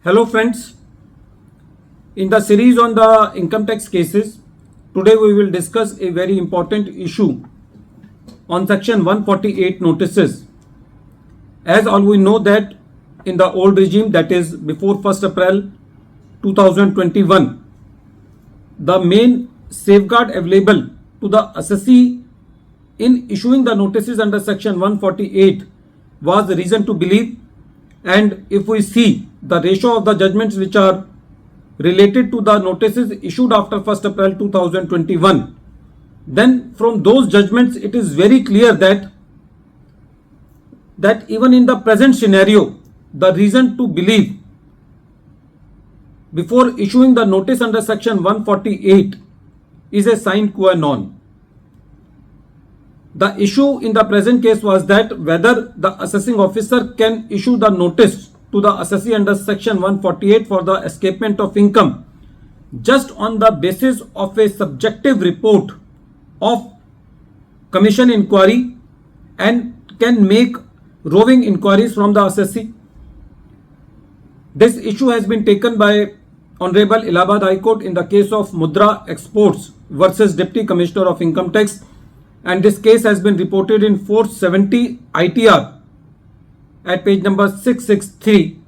Hello friends, in the series on the income tax cases, today we will discuss a very important issue on section 148 notices. As all we know that in the old regime, that is before 1st April 2021, the main safeguard available to the assessee in issuing the notices under section 148 was the reason to believe. And if we see the ratio of the judgments which are related to the notices issued after 1st April 2021, then from those judgments it is very clear that even in the present scenario, the reason to believe before issuing the notice under section 148 is a sine qua non. The issue in the present case was that whether the assessing officer can issue the notice to the assessee under section 148 for the escapement of income just on the basis of a subjective report of commission inquiry and can make roving inquiries from the assessee. This issue has been taken by Honorable Allahabad High Court in the case of Mudra Exports versus Deputy Commissioner of Income Tax, and this case has been reported in 470 ITR at page number 663,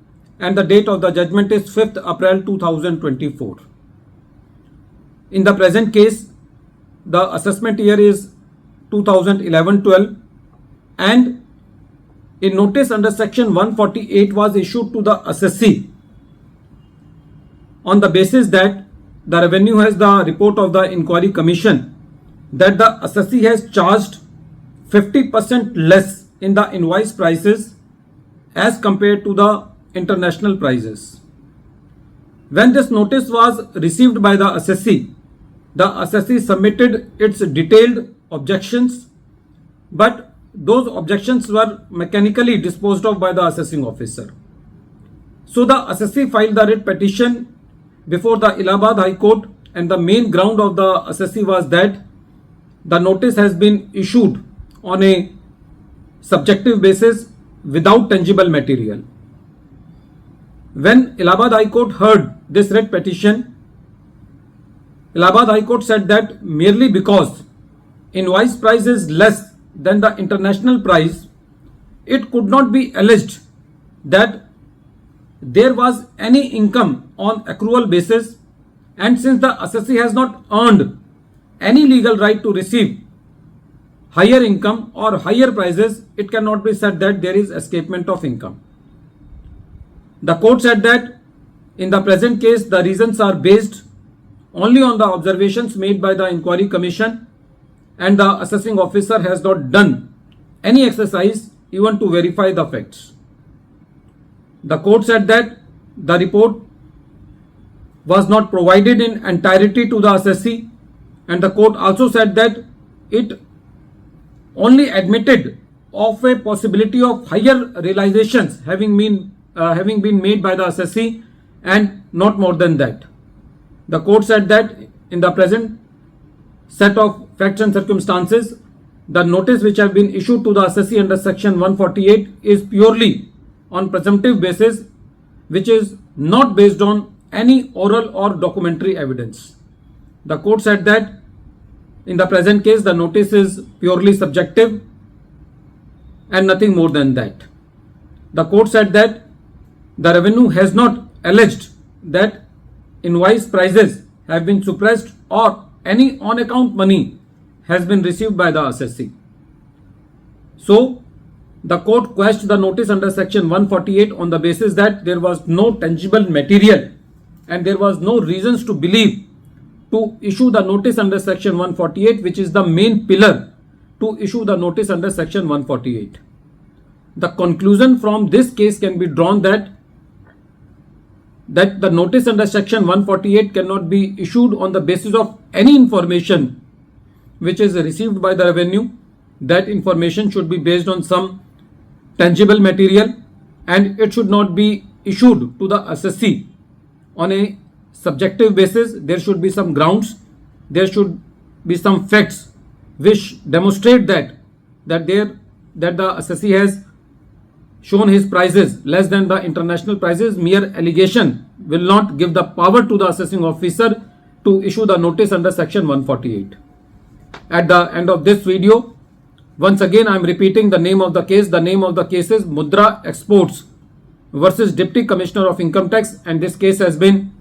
and the date of the judgment is 5th April 2024. In the present case, the assessment year is 2011-12, and a notice under section 148 was issued to the assessee on the basis that the revenue has the report of the inquiry commission that the assessee has charged 50% less in the invoice prices as compared to the international prices. When this notice was received by the assessee submitted its detailed objections, but those objections were mechanically disposed of by the assessing officer. So the assessee filed the writ petition before the Allahabad High Court, and the main ground of the assessee was that the notice has been issued on a subjective basis without tangible material. When Allahabad High Court heard this writ petition, Allahabad High Court said that merely because invoice price is less than the international price, it could not be alleged that there was any income on accrual basis, and since the assessee has not earned any legal right to receive higher income or higher prices, it cannot be said that there is escapement of income. The court said that in the present case, the reasons are based only on the observations made by the inquiry commission, and the assessing officer has not done any exercise even to verify the facts. The court said that the report was not provided in entirety to the assessee, and the court also said that it only admitted of a possibility of higher realizations having been made by the assessee, and not more than that. The court said that in the present set of facts and circumstances, the notice which have been issued to the assessee under section 148 is purely on presumptive basis, which is not based on any oral or documentary evidence. The court said that in the present case, the notice is purely subjective and nothing more than that. The court said that the revenue has not alleged that invoice prices have been suppressed or any on-account money has been received by the assessee. So, the court quashed the notice under section 148 on the basis that there was no tangible material and there was no reasons to believe to issue the notice under section 148, which is the main pillar to issue the notice under section 148. The conclusion from this case can be drawn that the notice under section 148 cannot be issued on the basis of any information which is received by the revenue. That information should be based on some tangible material, and it should not be issued to the assessee on a subjective basis. There should be some grounds, there should be some facts which demonstrate that the assessee has shown his prices less than the international prices, mere allegation will not give the power to the assessing officer to issue the notice under section 148. At the end of this video, once again I am repeating the name of the case. The name of the case is Mudra Exports versus Deputy Commissioner of Income Tax, and this case has been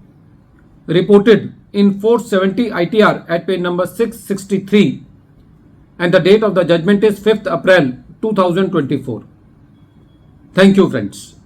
reported in 470 ITR at page number 663, and the date of the judgment is 5th April 2024. Thank you, friends.